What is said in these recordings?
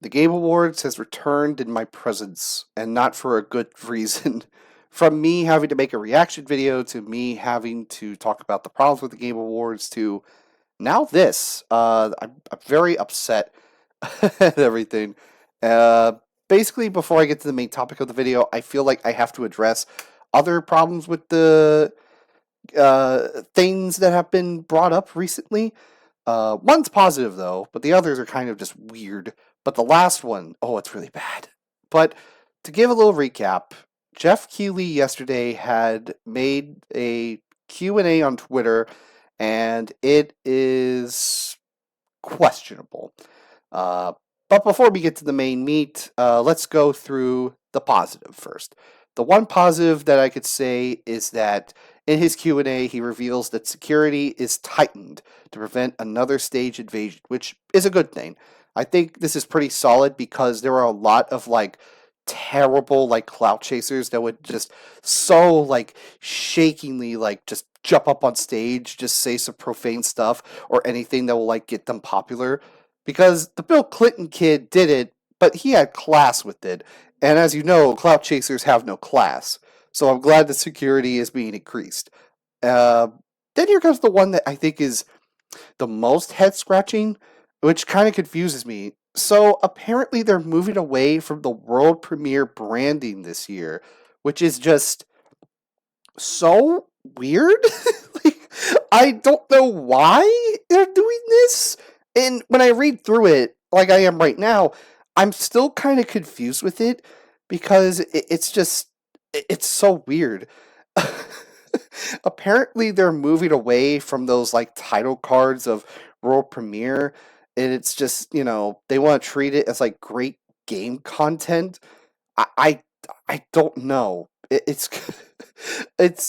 The Game Awards has returned in my presence, and not for a good reason. From me having to make a reaction video to me having to talk about the problems with the Game Awards to now this. I'm very upset at everything. Uh, Basically, before I get to the main topic of the video, I feel like I have to address other problems with the things that have been brought up recently. One's positive though, but the others are kind of just weird. But the last one, oh, it's really bad. But to give a little recap, Geoff Keighley yesterday had made a Q&A on Twitter, and it is questionable. Uh, but before we get to the main meat, let's go through the positive first. The one positive that I could say is that in his Q&A, he reveals that security is tightened to prevent another stage invasion, which is a good thing. I think this is pretty solid because there are a lot of terrible clout chasers that would just so shakingly just jump up on stage, just say some profane stuff or anything that will get them popular. Because the Bill Clinton kid did it, but he had class with it. And as you know, clout chasers have no class. So I'm glad the security is being increased. Uh, then here comes the one that I think is the most head scratching, which kind of confuses me. So apparently they're moving away from the world premiere branding this year, which is just so weird. like, I don't know why they're doing this. And when I read through it, like I am right now, I'm still kind of confused with it because it's just it's so weird. Apparently, they're moving away from those title cards of world premiere, and it's just they want to treat it as great game content. I I, I don't know. It's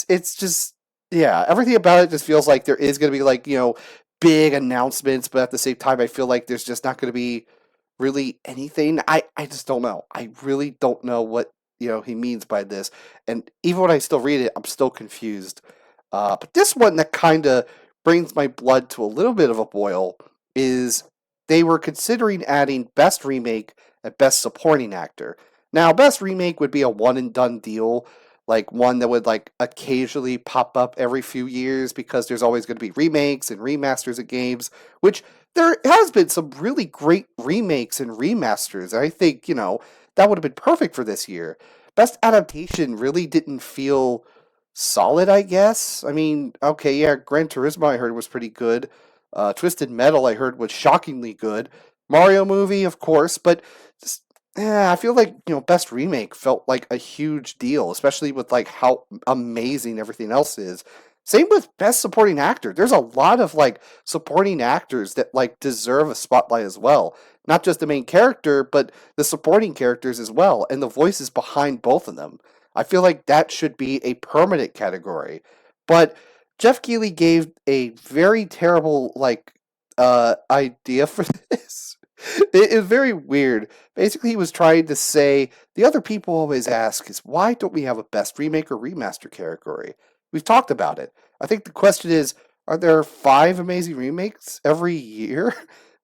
it's just yeah. Everything about it just feels like there is going to be big announcements, but at the same time, I feel like there's just not going to be really anything. I just don't know. I really don't know what he means by this. And even when I still read it, I'm still confused. But this one that kind of brings my blood to a little bit of a boil is they were considering adding Best Remake and Best Supporting Actor. Now, Best Remake would be a one and done deal, like one that would occasionally pop up every few years because there's always going to be remakes and remasters of games, which there has been some really great remakes and remasters. I think, that would have been perfect for this year. Best adaptation really didn't feel solid, I guess. I mean, okay, yeah, Gran Turismo I heard was pretty good. Twisted Metal I heard was shockingly good. Mario movie, of course, but just, I feel like Best Remake felt like a huge deal, especially with how amazing everything else is. Same with Best Supporting Actor. There's a lot of supporting actors that deserve a spotlight as well. Not just the main character, but the supporting characters as well, and the voices behind both of them. I feel like that should be a permanent category. But Geoff Keighley gave a very terrible idea for this. It is very weird. Basically, he was trying to say the other people always ask is why don't we have a best remake or remaster category? We've talked about it. I think the question is, are there 5 amazing remakes every year?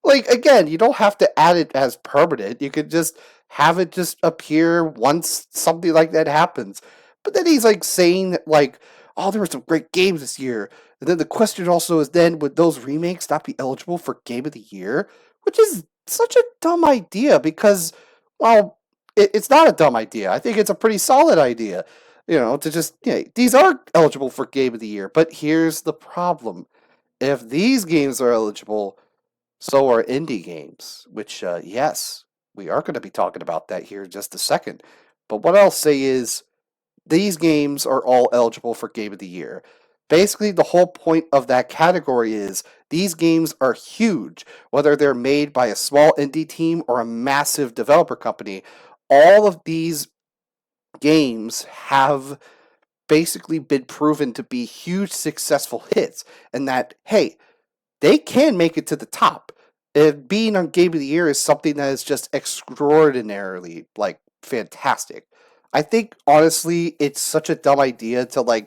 Again, you don't have to add it as permanent. You could just have it just appear once something like that happens. But then he's saying that oh, there were some great games this year. And then the question also is then would those remakes not be eligible for Game of the Year? Which is such a dumb idea because, well, it's not a dumb idea. I think it's a pretty solid idea. To just, these are eligible for Game of the Year. But here's the problem. If these games are eligible, so are indie games, which, yes, we are going to be talking about that here in just a second. But what I'll say is, these games are all eligible for Game of the Year. Basically, the whole point of that category is these games are huge, whether they're made by a small indie team or a massive developer company. All of these games have basically been proven to be huge successful hits, and that, hey, they can make it to the top. Being on Game of the Year is something that is just extraordinarily fantastic. I think honestly, it's such a dumb idea to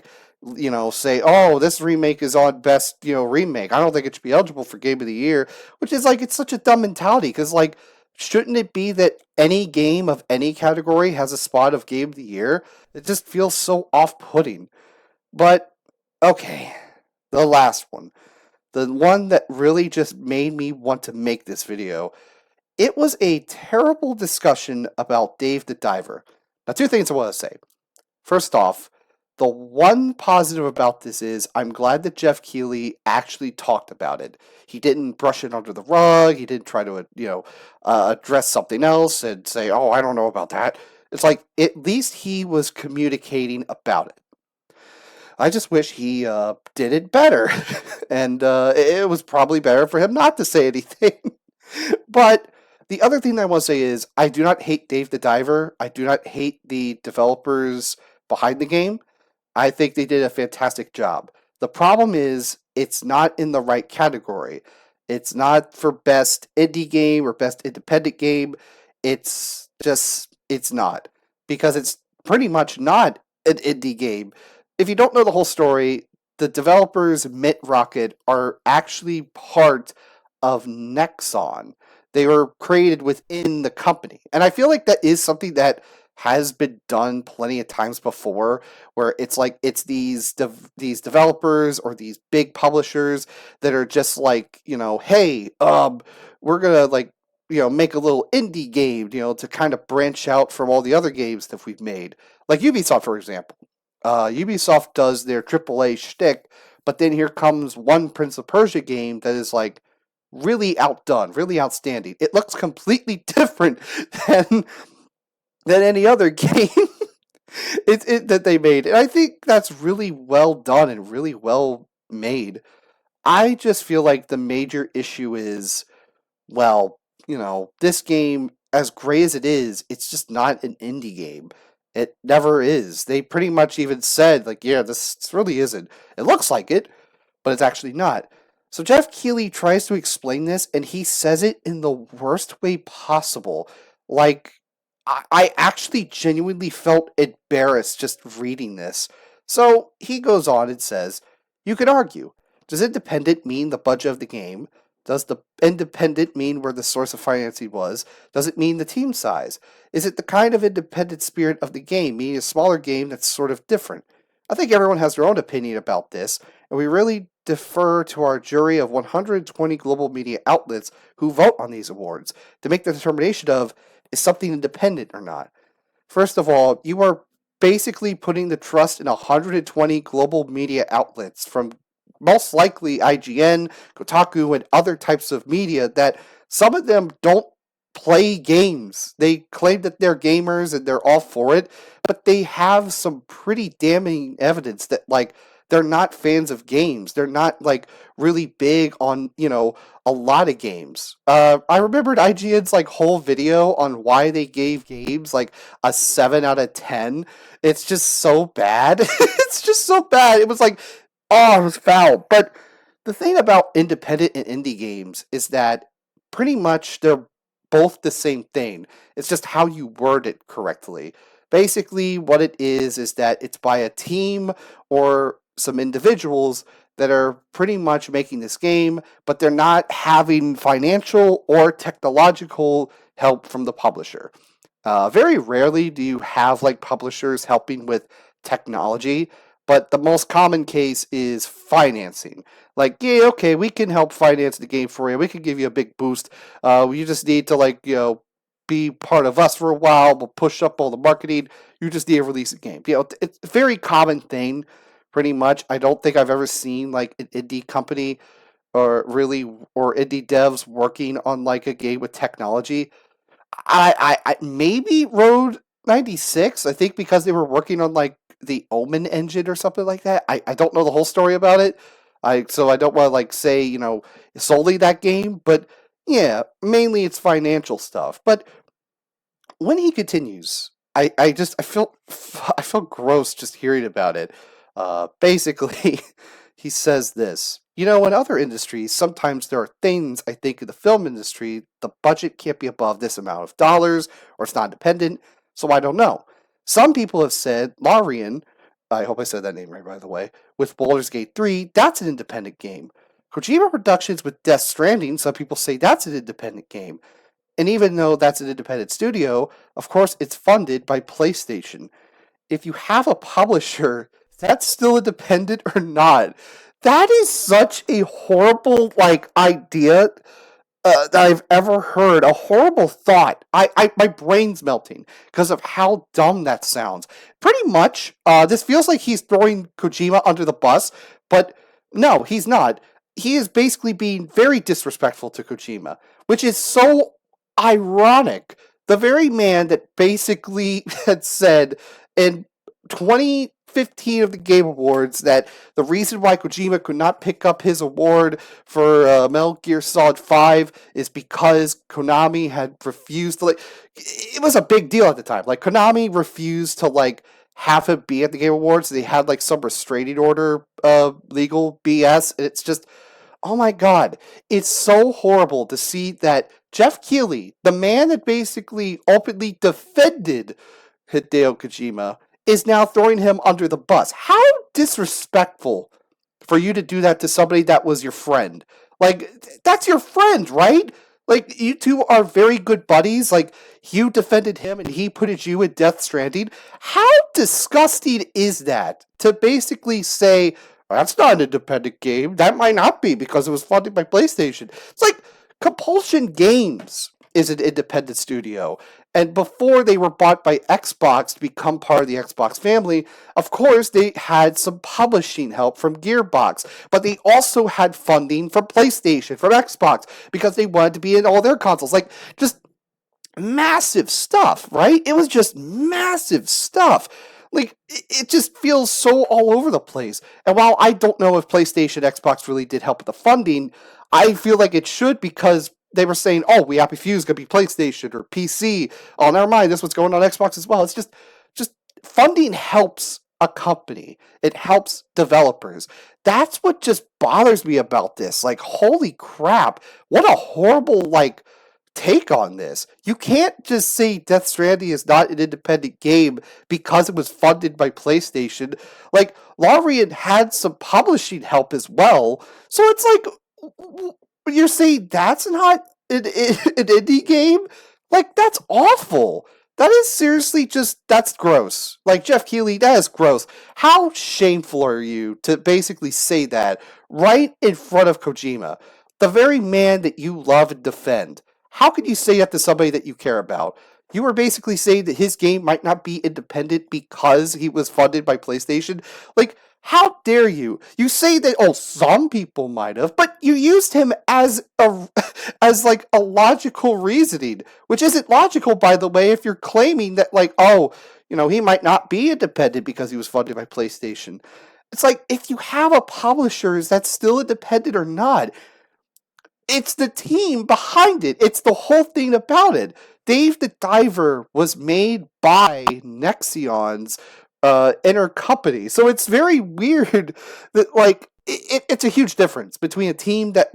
say, oh, this remake is on best remake. I don't think it should be eligible for Game of the Year, which is it's such a dumb mentality because Shouldn't it be that any game of any category has a spot of Game of the Year? It just feels so off putting. But, okay, the last one. The one that really just made me want to make this video. It was a terrible discussion about Dave the Diver. Now, two things I want to say. First off, the one positive about this is I'm glad that Geoff Keighley actually talked about it. He didn't brush it under the rug. He didn't try to, address something else and say, "Oh, I don't know about that." It's like at least he was communicating about it. I just wish he did it better, and it was probably better for him not to say anything. But the other thing that I want to say is I do not hate Dave the Diver. I do not hate the developers behind the game. I think they did a fantastic job. The problem is it's not in the right category. It's not for best indie game or best independent game. It's not because it's pretty much not an indie game. If you don't know the whole story, the developers Mint Rocket are actually part of Nexon. They were created within the company. And I feel like that is something that has been done plenty of times before, where it's like it's these developers or these big publishers that are just like, hey, we're gonna like, make a little indie game, to kind of branch out from all the other games that we've made. Like Ubisoft, for example. Ubisoft does their AAA shtick, but then here comes one Prince of Persia game that is like really outdone, really outstanding. It looks completely different than any other game that they made. And I think that's really well done and really well made. I just feel like the major issue is, well, this game, as great as it is, it's just not an indie game. It never is. They pretty much even said, like, yeah, this really isn't. It looks like it, but it's actually not. So Geoff Keighley tries to explain this, and he says it in the worst way possible. Like, I actually genuinely felt embarrassed just reading this. So he goes on and says, you could argue, does independent mean the budget of the game? Does the independent mean where the source of financing was? Does it mean the team size? Is it the kind of independent spirit of the game, meaning a smaller game that's sort of different? I think everyone has their own opinion about this, and we really defer to our jury of 120 global media outlets who vote on these awards to make the determination of is something independent or not. First of all, you are basically putting the trust in 120 global media outlets from most likely IGN, Kotaku, and other types of media that some of them don't play games. They claim that they're gamers and they're all for it, but they have some pretty damning evidence that, like, they're not fans of games. They're not, like, really big on, a lot of games. I remembered IGN's, like, whole video on why they gave games, like, a 7 out of 10. It's just so bad. It's just so bad. It was like, oh, it was foul. But the thing about independent and indie games is that pretty much they're both the same thing. It's just how you word it correctly. Basically, what it is that it's by a team or some individuals that are pretty much making this game, but they're not having financial or technological help from the publisher. Very rarely do you have like publishers helping with technology, but the most common case is financing. Like, yeah, okay, we can help finance the game for you. We can give you a big boost. You just need to be part of us for a while. We'll push up all the marketing. You just need to release a game. It's a very common thing, pretty much. I don't think I've ever seen like an indie company or indie devs working on like a game with technology. I maybe Road 96. I think because they were working on like the Omen engine or something like that. I don't know the whole story about it. So I don't want to like say, solely that game, but yeah, mainly it's financial stuff. But when he continues, I felt I felt gross just hearing about it. Basically, he says this. In other industries, sometimes there are things, I think, in the film industry, the budget can't be above this amount of dollars, or it's not independent, so I don't know. Some people have said, Larian, I hope I said that name right, by the way, with Baldur's Gate 3, that's an independent game. Kojima Productions with Death Stranding, some people say that's an independent game. And even though that's an independent studio, of course it's funded by PlayStation. If you have a publisher, that's still independent or not. That is such a horrible idea that I've ever heard. A horrible thought. My brain's melting because of how dumb that sounds. Pretty much, this feels like he's throwing Kojima under the bus, but no, he's not. He is basically being very disrespectful to Kojima, which is so ironic. The very man that basically had said in 2015 of the Game Awards that the reason why Kojima could not pick up his award for Metal Gear Solid 5 is because Konami had refused to it was a big deal at the time. Like Konami refused to have him be at the Game Awards. They had some restraining order legal BS, and it's just, oh my god, it's so horrible to see that Geoff Keighley, the man that basically openly defended Hideo Kojima, is now throwing him under the bus. How disrespectful for you to do that to somebody that was your friend. That's your friend, right? You two are very good buddies. You defended him and he put at you in Death Stranding. How disgusting is that to basically say, that's not an independent game. That might not be because it was funded by PlayStation. It's like Compulsion Games is an independent studio. And before they were bought by Xbox to become part of the Xbox family, of course, they had some publishing help from Gearbox. But they also had funding from PlayStation, from Xbox, because they wanted to be in all their consoles. Just massive stuff, right? It was just massive stuff. It just feels so all over the place. And while I don't know if PlayStation, Xbox really did help with the funding, I feel like it should because they were saying, oh, We Happy Few's going to be PlayStation or PC. Oh, never mind, this was going on Xbox as well. It's just funding helps a company. It helps developers. That's what just bothers me about this. Holy crap, what a horrible, take on this. You can't just say Death Stranding is not an independent game because it was funded by PlayStation. Larian had some publishing help as well. So it's you're saying that's not an indie game? That's awful. That is seriously that's gross. Geoff Keighley, that is gross. How shameful are you to basically say that right in front of Kojima, the very man that you love and defend? How could you say that to somebody that you care about? You were basically saying that his game might not be independent because he was funded by PlayStation. How dare you? You say that, oh, some people might have, but you used him as a logical reasoning, which isn't logical, by the way, if you're claiming that he might not be independent because he was funded by PlayStation. It's if you have a publisher, is that still independent or not? It's the team behind it. It's the whole thing about it. Dave the Diver was made by Nexion's inner company. So it's very weird that it's a huge difference between a team that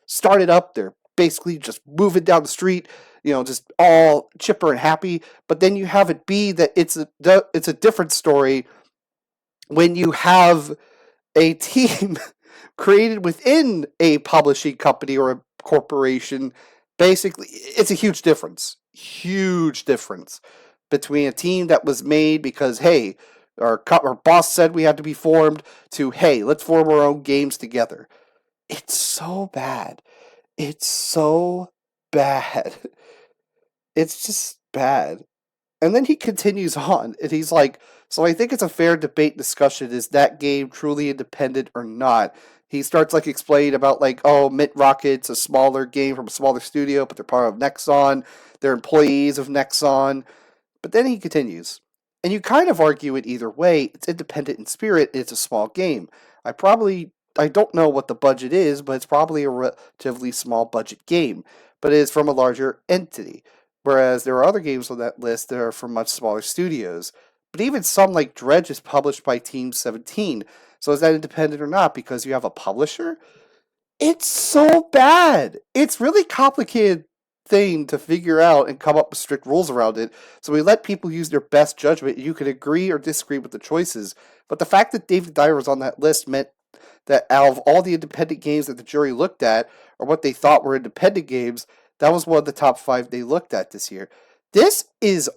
started up, they're basically just moving down the street, just all chipper and happy, but then you have it be that it's a different story when you have a team created within a publishing company or a corporation. Basically, it's a huge difference between a team that was made because, hey, our boss said we had to be formed, to, hey, let's form our own games together. It's so bad. It's so bad. It's just bad. And then he continues on, and he's like, so I think it's a fair debate discussion, is that game truly independent or not? He starts explaining about oh, Mint Rocket's a smaller game from a smaller studio, but they're part of Nexon. They're employees of Nexon. But then he continues, and you kind of argue it either way. It's independent in spirit, and it's a small game. I don't know what the budget is, but it's probably a relatively small budget game, but it is from a larger entity. Whereas there are other games on that list that are from much smaller studios. But even some like Dredge is published by Team 17. So is that independent or not because you have a publisher? It's so bad. It's really complicated thing to figure out and come up with strict rules around it. So we let people use their best judgment. You can agree or disagree with the choices. But the fact that David Dyer was on that list meant that out of all the independent games that the jury looked at, or what they thought were independent games, That was one of the top 5 they looked at this year. This is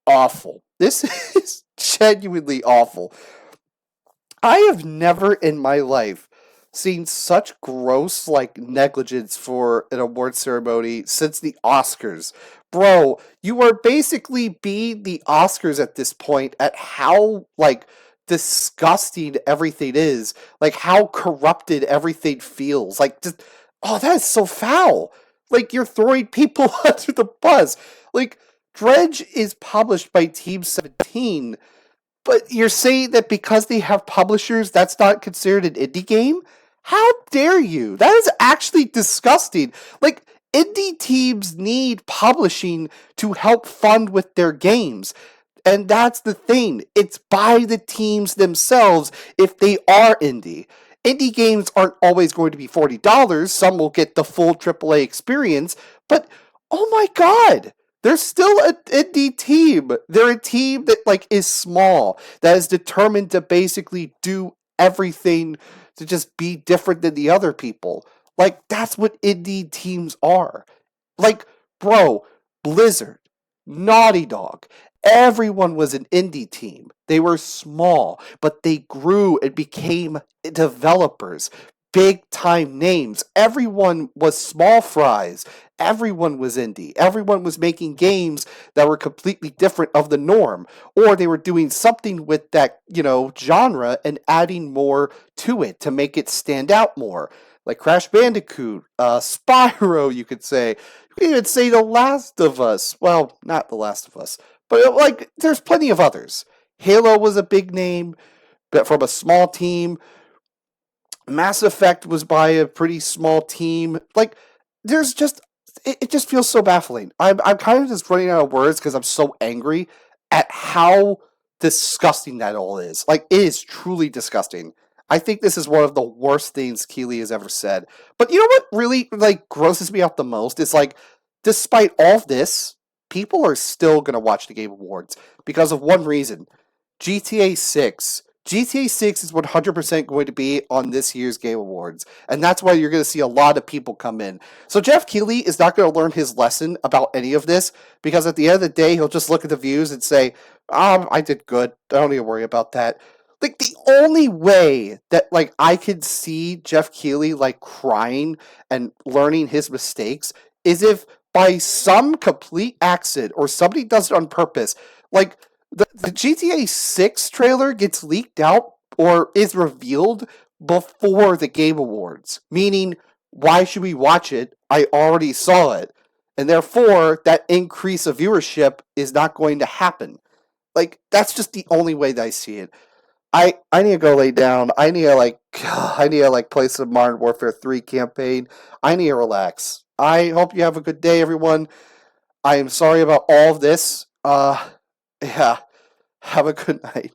awful. This is genuinely awful. I have never in my life seen such gross negligence for an award ceremony since the Oscars. Bro, you are basically being the Oscars at this point at how disgusting everything is, like how corrupted everything feels. Oh, that is so foul. Like you're throwing people under the bus. Like Dredge is published by Team 17, but you're saying that because they have publishers, that's not considered an indie game? How dare you? That is actually disgusting. Like, indie teams need publishing to help fund with their games. And that's the thing. It's by the teams themselves if they are indie. Indie games aren't always going to be $40. Some will get the full AAA experience, but oh my god, they're still an indie team. They're a team that is small, that is determined to basically do everything to just be different than the other people. Like that's what indie teams are. Like, bro, Blizzard, Naughty Dog, everyone was an indie team. They were small, but they grew and became developers, big time names. Everyone was small fries. Everyone was indie. Everyone was making games that were completely different of the norm, or they were doing something with that, genre and adding more to it to make it stand out more. Like Crash Bandicoot, Spyro, you could say. You could even say The Last of Us. Well, not The Last of Us, but there's plenty of others. Halo was a big name, but from a small team. Mass Effect was by a pretty small team. There's just it just feels so baffling. I'm kind of just running out of words because I'm so angry at how disgusting that all is. Like it is truly disgusting. I think this is one of the worst things Keighley has ever said. But you know what really grosses me out the most is despite all of this, people are still gonna watch the Game Awards because of one reason. GTA 6. GTA 6 is 100% going to be on this year's Game Awards, and that's why you're going to see a lot of people come in. So Geoff Keighley is not going to learn his lesson about any of this, because at the end of the day, he'll just look at the views and say, I did good. I don't need to worry about that. The only way that, I could see Geoff Keighley, crying and learning his mistakes is if by some complete accident or somebody does it on purpose, the GTA 6 trailer gets leaked out or is revealed before the Game Awards. Meaning, why should we watch it? I already saw it. And therefore, that increase of viewership is not going to happen. That's just the only way that I see it. I need to go lay down. I need to play some Modern Warfare 3 campaign. I need to relax. I hope you have a good day, everyone. I am sorry about all of this. Yeah. Have a good night.